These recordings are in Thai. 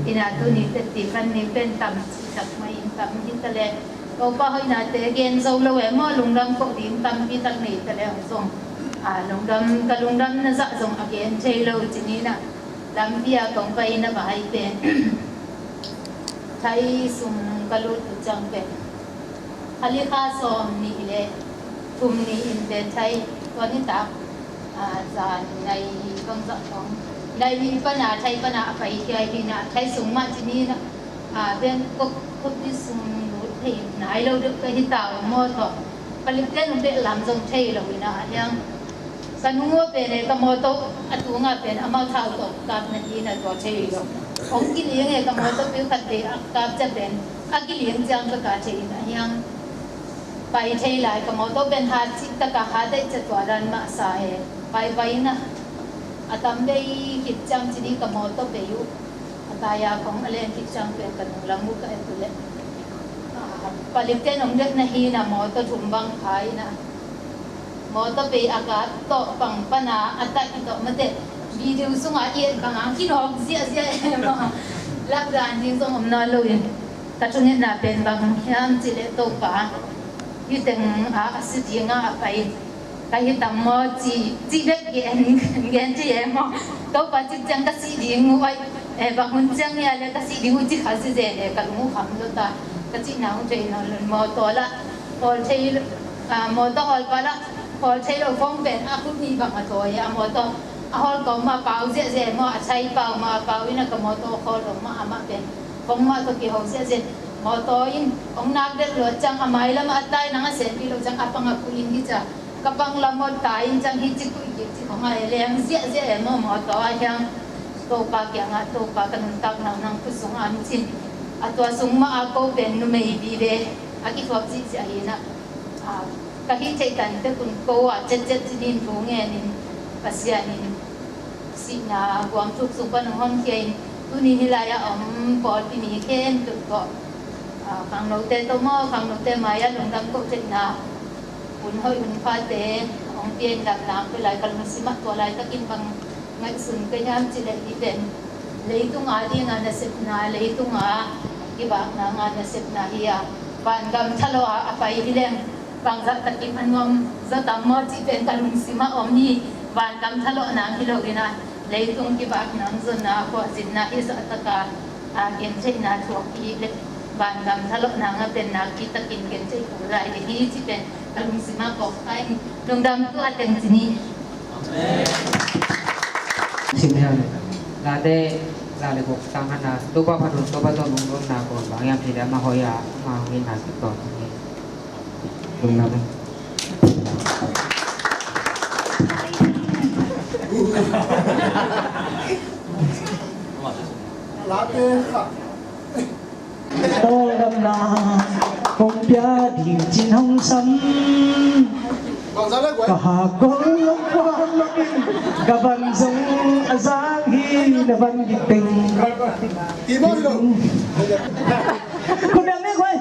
อินาตุนิเตติกันนิเป็นตำสักไม่ตำยิ่งตะเลก็ป้าให้นาเตเกนโซลเวมอลุงดำก็ดิ้งตำพิตักนี่ตะเลของทรงลุงดำกับลุงดำนั่นสะสมอเกนเชลล์จีนี่นะดำพิยาของไปนะบ่ายเป็นใช้สุ่มกะลุดจังเป็นฮาลิคาซอมนี่เลยทุ่มนี่อินเป็นใช้ตัวนี้ตักจานในกองสัของในปัญหาใช้ปัญหาไปที่ไอ้ที่น่ะใช้สุ่มมาจีนี่นะเป็นก็ที่สุ่มไหนเราดึกไปที่ตาวมอทอผลิตเล่นเป็นลำทรงเชยเราวินาอย่างสนุกเป็นกมอโตอัตุงาเป็นอามาเท่าตกกับนาทีน่ะตัวเชยเราองกิเลี้ยงกมอโตพิวขัดเดะกับจะเป็นอากิเลี้ยงจังก็กาเชยนะอย่างไปเชยหลายกมอโตเป็นหาจิตตะกะหาได้จะตัวรันมาสายไปนะอาตมได้คิดจังจีนี่กมอโตไปอยู่ตายาของอะไรคิดจังเป็นกันลังมุกไอ้ตัวเล็กผลิตเองเด็กนะฮีนะมอตถุมบังขายนะมอตไปอากาศโตปังปนาอัตตาอิโตมาเตวิดีโอส่งอาเอียนบางกินออกเสียมาลักการที่ส่งอมนาลุยแต่ช่วงนี้น่าเป็นบางอย่างจิเลโตป่ายึดถึงสิทธิงาไปก็ยึดตามมอจีเด็กเงี้ยจีเอ็มโตป่าจิจังก็สิดีงูไว้บางคนจังเนี่ยเลยก็สิดีงูจิขาสิเจเลยก็งูขำโตตาก็จีน่าใจน่าลุ้นมอตัวละพอใช้มอตัวออลปะละพอใช้เราฟ้องเป็นคุณมีบางตัวอย่างมอตัวออลก็มาเป่าเสียมอใช้เป่ามาเป่าวินักมอตัวคอลงมาอามาเป็นฟ้องมาตัวกี่หกเสียมอตัวอินองนักเด็กหลวงจังอาไมละมาตายนังเสียพี่เราจังอาปังอาคุยินที่จะกบังละมอตายจังฮิจิกุยิจิของอะไรเลี้ยงเสียมอตัวอย่างตัวปากอย่างตัวปากกันตักนังผู้สูงอายุจิตัวสูงมาakoเป็นนุ่มอีบีเดอากิฟอบจิจะเห็นนะkahitใจตันแต่คุณโกะเจ็ดดินทุ่งเงินภาษานินสินาความทุกข์สุขปันห้องเคียนตุนีนิลายอมปอดที่มีเข็นตุกก็ขังโนเตโตมอขังโนเตมายาลงดังก็เจ็ดนาอุ่นห้อยอุ่นฟ้าเตองเตียนดังน้ำไปไหลกลุ่มสิมาตัวไหลตะกินบังไงสุนก็ยามจิเลอีเป็นเลยตุงอาดีงานเสพนาเลยตุงอาIbang nga nasib na hiya pangam thalo apai hileng pangzat takim anwam zatamo chipen kalung sima omni pangam thalo nang hilogina leitung kibak nang zona ko jinna isa ataka genche na thoki le pangam thalo nang pen na kitakin genche kurai le hi chipen kalung sima ko ai lungdam tu ateng jini amen simhan lade lale ko tangan na tuba pa dun tuba to lung na ko bang yang tidak mahoya mangin hati ko lung na late ka to đam na không bia điều chín hồng sắm cả con lúc quan cả bằng giống giang hi là bằng nhiệt tìnhคุณยังไม่ค่อย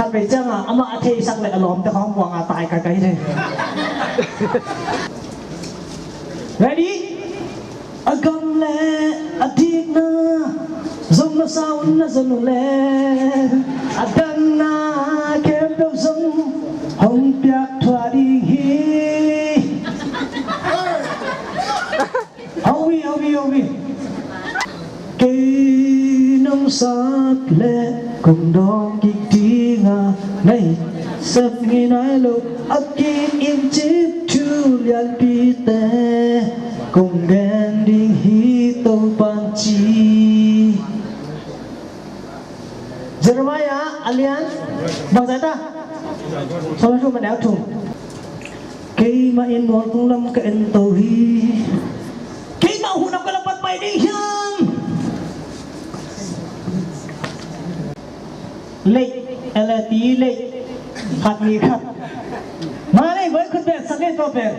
ทำไปจังอ่ะอามาเทสักเลยอารมณ์แต่ของหวังตายไกลๆเลย ready อากำเล่อดีตนะจงมาสาวน่าสนุกเล่อดังนาเก็บดอกจงห้องเปียกทั่วดีฮีเอาวิnông sát lệ cùng đó kịch tiếng này sắp nghe nói lúc ấp kín im chết chu lian pi tê cùng đen đi hi tô ban chi Jeremiah Alian bằng giải ta sau đó mình đéo thùng khi mà in một tung lâm cái in tàu hi khi mà hụt nằm cái lập bật bay đi hương lệ là tí lệ khát mi khát mà này vớiคุณเป็ดสักนิดตัวเป็ด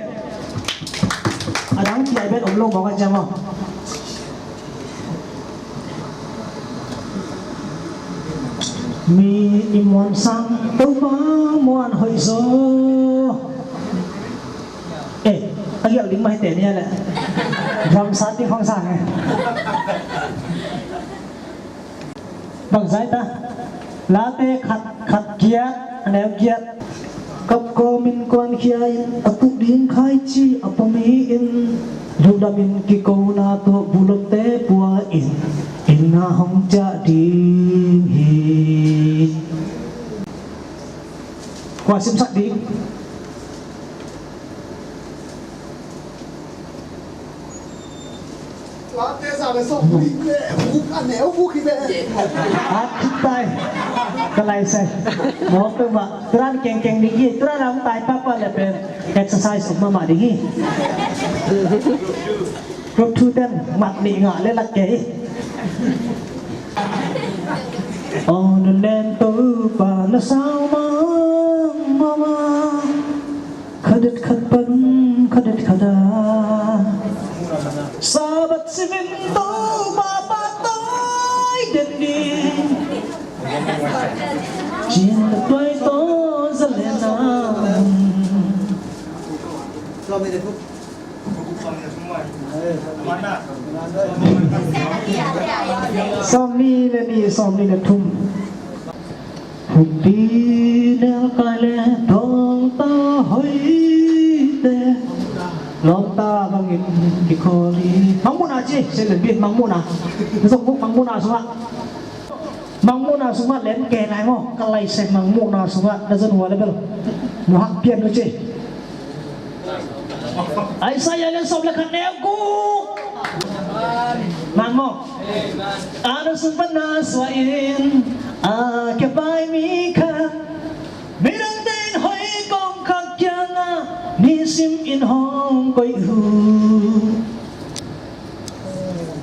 ดังที่ไอ้เป็ดอมลงบอกกันจังมั้งมีอิมวันสังตัวมามวนหอยโซไอ้เกี่ยวลิงมาให้เตะเนี่ยแหละ rằm sát tiếng phong sàng này bằng giải ta lá tê khát kiết nèo kiết cấp cô min quan kia in atu din khai chi apami in ludamin ki ko na to bulote pua in na hong cha ding hi qua sim sắc đi lá tê ra là sông đi về vũ ăn néo vũ khí về tay cái này sẽ nó cơ mà turan keng đi gì turan làm tay papa là về exercise mà đi gì group two ten mặt đi ngã lên là kế on lên tôi và nó sao mà khadet khada sabat siminto papatoy dendi Jin toy to zalena Somni le thum Hudi nel kale dong ta hoi te Lom ta bangin kikoli Mangmuna chi sẽ lần biết mangmuna Dòng bút mangmuna semua Mangmuna semua len ke nai mo kalai se mangmuna semua doesn't want level mo hak pian lo chi Ai saya len som lekan neu ku Mang mo Ano sempana swain ke bai mi ka Mirang din hoi kong kakyanga Ni sim in hong koi hu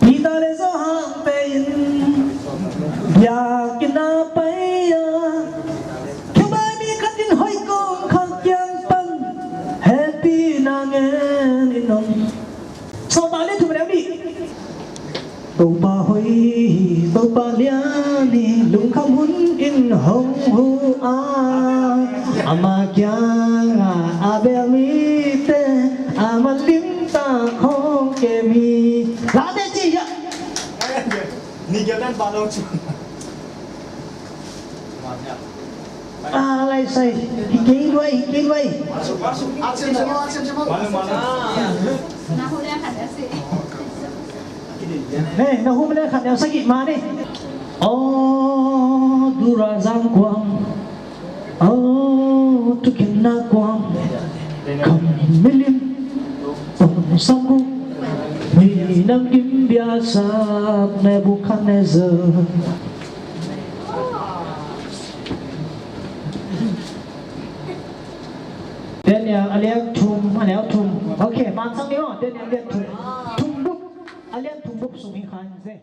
Pita le zo hang pein Ya kinapaya ke bai mi ka din hoi kong kakyang pang Happy nangen inom So ta le thum leo đi Tàu ba hoi tàu ba liani lung kham hun in hong hu ama kyang abel mi te amalim ta khong ke mi la de chi ya ni giờ đang bao lâu chưa lại say kinh đuôi ăn xem xem Nah, huli akan asi. này nó hôm nay khăn đeo sắc gì mà đi dura giang quang tukin na quang cầm milim tông sang mi nang kim biasa Nebuchadnezzar Đến nhà aliang thum ok mang sang đi ho đến nhà aliang thum búp aliang thum búp sung hi khan ze